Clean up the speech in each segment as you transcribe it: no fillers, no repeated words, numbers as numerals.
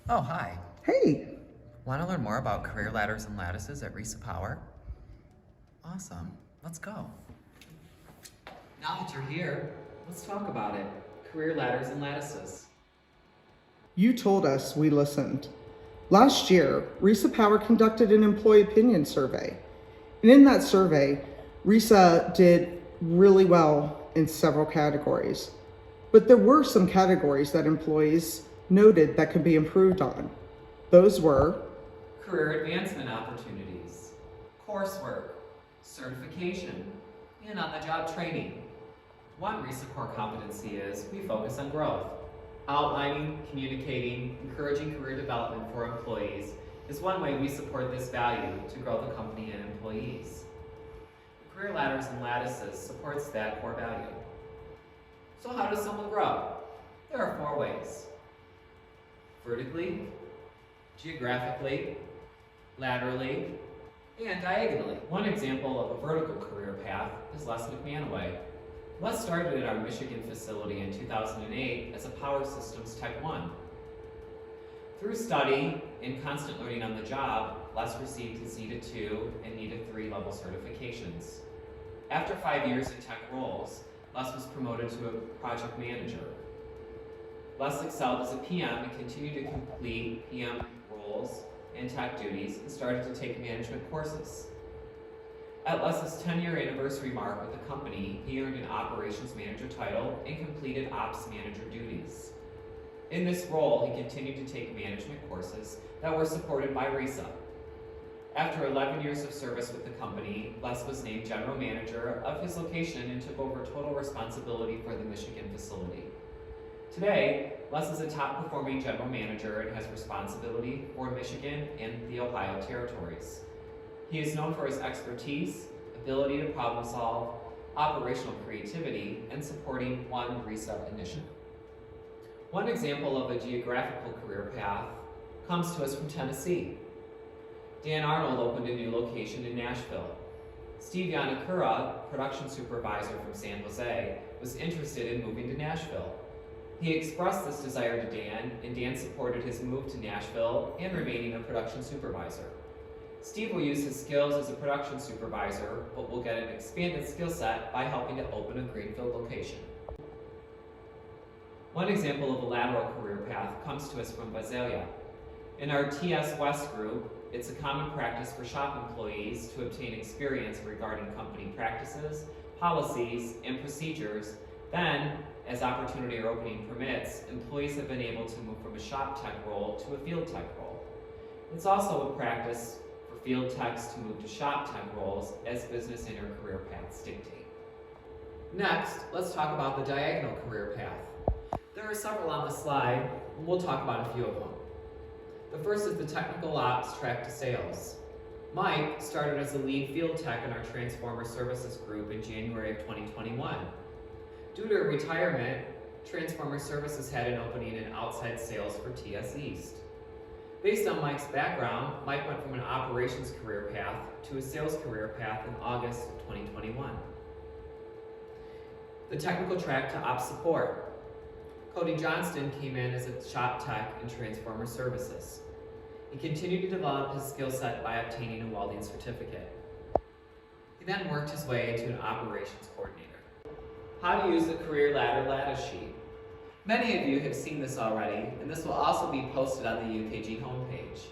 Oh, hi. Hey, Want to learn more about career ladders and lattices at RESA Power? Awesome. Let's go. Now that you're here, let's talk about it. Career ladders and lattices. you told us, we listened. Last year, RESA Power conducted an employee opinion survey. And in that survey, RESA did really well in several categories. But there were some categories that employees noted that could be improved on. Those were Career advancement opportunities, coursework, certification, and on-the-job training. One RESA core competency is we focus on growth. Outlining, communicating, encouraging career development for employees is one way we support this value to grow the company and employees. Career ladders and lattices supports that core value. So how does someone grow? There are 4 ways. Vertically, geographically, laterally, and diagonally. One example of a vertical career path is Les McManaway. Les started at our Michigan facility in 2008 as a Power Systems Tech 1. Through study and constant learning on the job, Les received his NETA 2 and NETA 3 level certifications. After 5 years in tech roles, Les was promoted to a project manager. Les excelled as a PM and continued to complete PM roles and tech duties and started to take management courses. At Les's 10-year anniversary mark with the company, he earned an operations manager title and completed ops manager duties. In this role, he continued to take management courses that were supported by RESA. After 11 years of service with the company, Les was named general manager of his location and took over total responsibility for the Michigan facility. Today, Les is a top-performing general manager and has responsibility for Michigan and the Ohio territories. He is known for his expertise, ability to problem solve, operational creativity, and supporting one RESA initiative. One example of a geographical career path comes to us from Tennessee. Dan Arnold opened a new location in Nashville. Steve Yanakura, production supervisor from San Jose, was interested in moving to Nashville. He expressed this desire to Dan, and Dan supported his move to Nashville and remaining a production supervisor. Steve will use his skills as a production supervisor, but will get an expanded skill set by helping to open a greenfield location. One example of a lateral career path comes to us from Visalia. In our TS West group, it's a common practice for shop employees to obtain experience regarding company practices, policies, and procedures. Then, as opportunity or opening permits, employees have been able to move from a shop tech role to a field tech role. It's also a practice for field techs to move to shop tech roles as business and their career paths dictate. Next, let's talk about the diagonal career path. There are several on the slide, and we'll talk about a few of them. The first is the technical ops track to sales. Mike started as a lead field tech in our Transformer Services group in January of 2021. Due to retirement, Transformer Services had an opening in outside sales for TS East. Based on Mike's background, Mike went from an operations career path to a sales career path in August of 2021. The technical track to ops support. Cody Johnston came in as a shop tech in Transformer Services. He continued to develop his skill set by obtaining a welding certificate. He then worked his way into an operations coordinator. How to use the career ladder lattice sheet. Many of you have seen this already, and this will also be posted on the UKG homepage.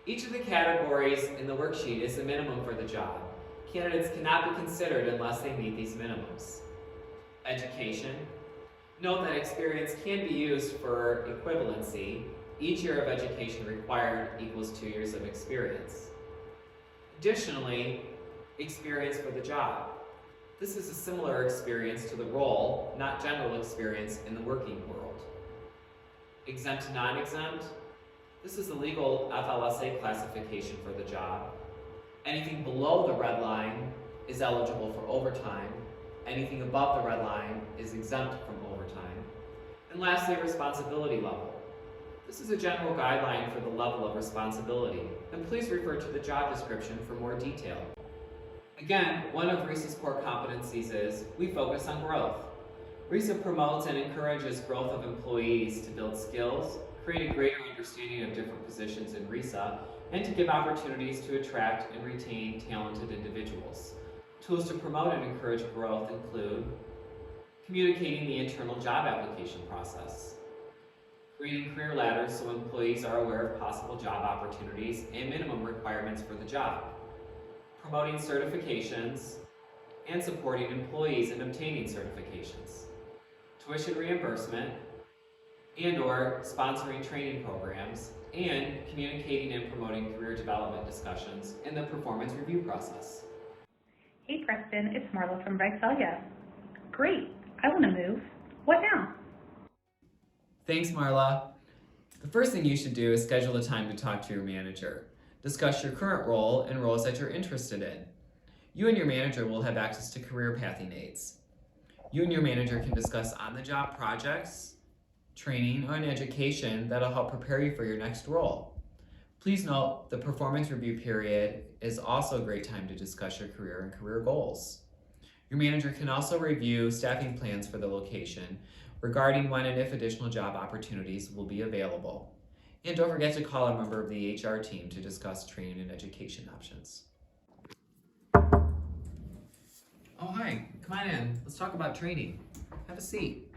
Each of the categories in the worksheet is the minimum for the job. Candidates cannot be considered unless they meet these minimums. Education. Note that experience can be used for equivalency. Each year of education required equals 2 years of experience. Additionally, experience for the job. This is a similar experience to the role, not general experience in the working world. Exempt to non-exempt. This is the legal FLSA classification for the job. Anything below the red line is eligible for overtime. Anything above the red line is exempt from overtime. And lastly, responsibility level. This is a general guideline for the level of responsibility, and please refer to the job description for more detail. Again, one of RESA's core competencies is we focus on growth. RESA promotes and encourages growth of employees to build skills, create a greater understanding of different positions in RESA, and to give opportunities to attract and retain talented individuals. Tools to promote and encourage growth include communicating the internal job application process, creating career ladders so employees are aware of possible job opportunities and minimum requirements for the job, promoting certifications, and supporting employees in obtaining certifications, tuition reimbursement, and/or sponsoring training programs, and communicating and promoting career development discussions in the performance review process. Hey Preston, it's Marla from Visalia. Great, I want to move. What now? Thanks, Marla. The first thing you should do is schedule a time to talk to your manager. Discuss your current role and roles that you're interested in. You and your manager will have access to career pathing aids. You and your manager can discuss on-the-job projects, training, or an education that'll help prepare you for your next role. Please note the performance review period is also a great time to discuss your career and career goals. Your manager can also review staffing plans for the location regarding when and if additional job opportunities will be available. And don't forget to call a member of the HR team to discuss training and education options. Oh, hi, come on in. Let's talk about training. Have a seat.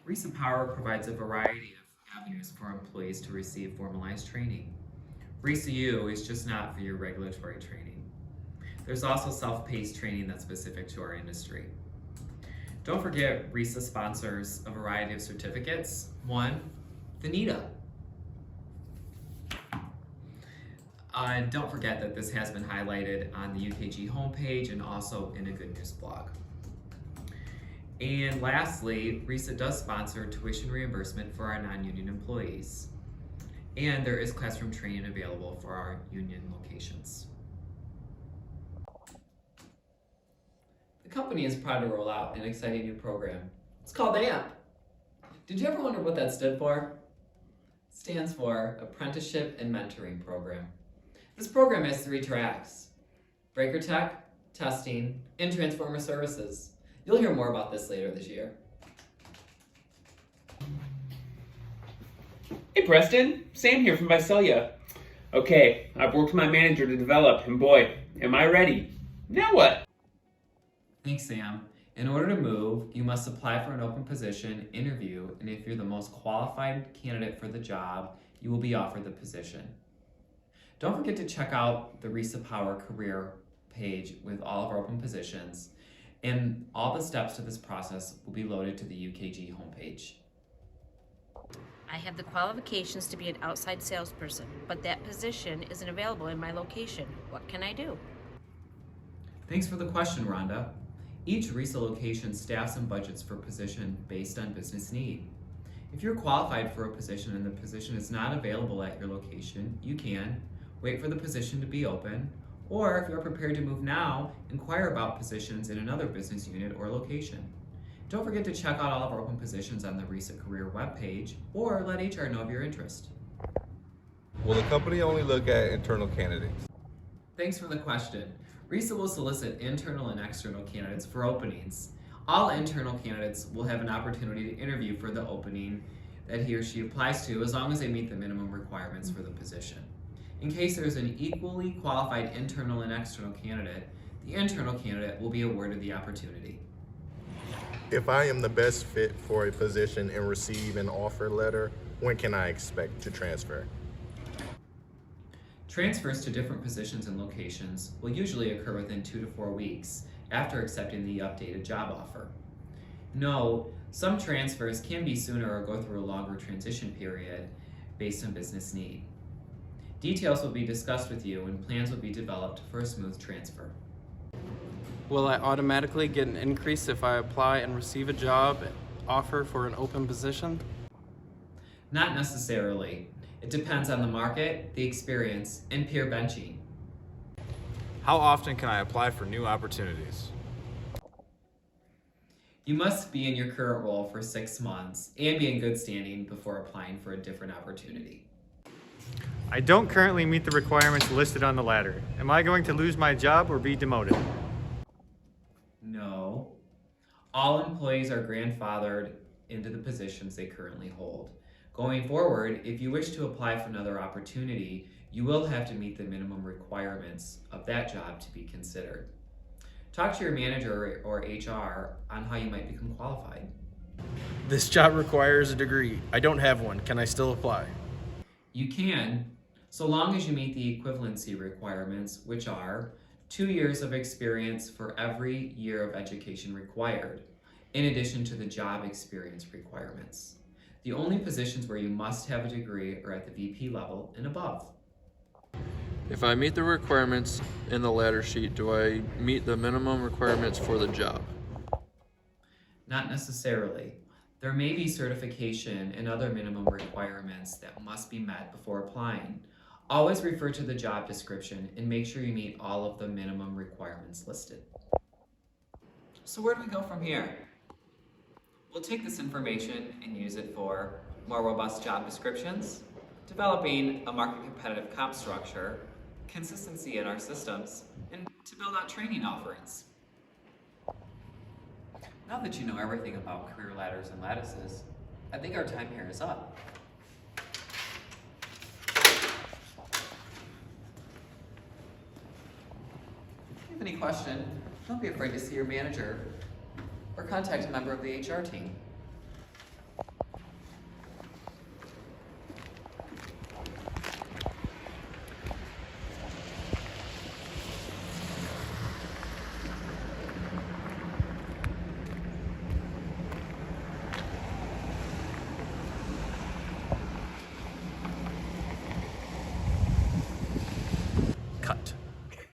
RESA Power provides a variety of avenues for employees to receive formalized training. RESA U is just not for your regulatory training. There's also self-paced training that's specific to our industry. Don't forget, RESA sponsors a variety of certificates. One, the NETA. Don't forget that this has been highlighted on the UKG homepage and also in a Good News blog. And lastly, RESA does sponsor tuition reimbursement for our non-union employees. And there is classroom training available for our union locations. The company is proud to roll out an exciting new program. It's called AMP. Did you ever wonder what that stood for? It stands for Apprenticeship and Mentoring Program. This program has 3 tracks: Breaker Tech, Testing, and Transformer Services. You'll hear more about this later this year. Hey Preston, Sam here from Visalia. Okay, I've worked with my manager to develop, and boy, am I ready. Now what? Thanks, Sam. In order to move, you must apply for an open position, interview, and if you're the most qualified candidate for the job, you will be offered the position. Don't forget to check out the RESA Power career page with all of our open positions, and all the steps to this process will be loaded to the UKG homepage. I have the qualifications to be an outside salesperson, but that position isn't available in my location. What can I do? Thanks for the question, Rhonda. Each RESA location staffs and budgets for position based on business need. If you're qualified for a position and the position is not available at your location, you can wait for the position to be open, or if you're prepared to move now, inquire about positions in another business unit or location. Don't forget to check out all of our open positions on the RESA Career webpage, or let HR know of your interest. Will the company only look at internal candidates? Thanks for the question. RESA will solicit internal and external candidates for openings. All internal candidates will have an opportunity to interview for the opening that he or she applies to, as long as they meet the minimum requirements for the position. In case there's an equally qualified internal and external candidate, the internal candidate will be awarded the opportunity. If I am the best fit for a position and receive an offer letter, when can I expect to transfer? Transfers to different positions and locations will usually occur within 2 to 4 weeks after accepting the updated job offer. No, some transfers can be sooner or go through a longer transition period based on business need. Details will be discussed with you and plans will be developed for a smooth transfer. Will I automatically get an increase if I apply and receive a job offer for an open position? Not necessarily. It depends on the market, the experience, and peer benching. How often can I apply for new opportunities? You must be in your current role for 6 months and be in good standing before applying for a different opportunity. I don't currently meet the requirements listed on the ladder. Am I going to lose my job or be demoted? No. All employees are grandfathered into the positions they currently hold. Going forward, if you wish to apply for another opportunity, you will have to meet the minimum requirements of that job to be considered. Talk to your manager or HR on how you might become qualified. This job requires a degree. I don't have one. Can I still apply? You can, so long as you meet the equivalency requirements, which are 2 years of experience for every year of education required, in addition to the job experience requirements. The only positions where you must have a degree are at the VP level and above. If I meet the requirements in the ladder sheet, do I meet the minimum requirements for the job? Not necessarily. There may be certification and other minimum requirements that must be met before applying. Always refer to the job description and make sure you meet all of the minimum requirements listed. So where do we go from here? We'll take this information and use it for more robust job descriptions, developing a market competitive comp structure, consistency in our systems, and to build out training offerings. Now that you know everything about career ladders and lattices, I think our time here is up. If you have any question, don't be afraid to see your manager or contact a member of the HR team.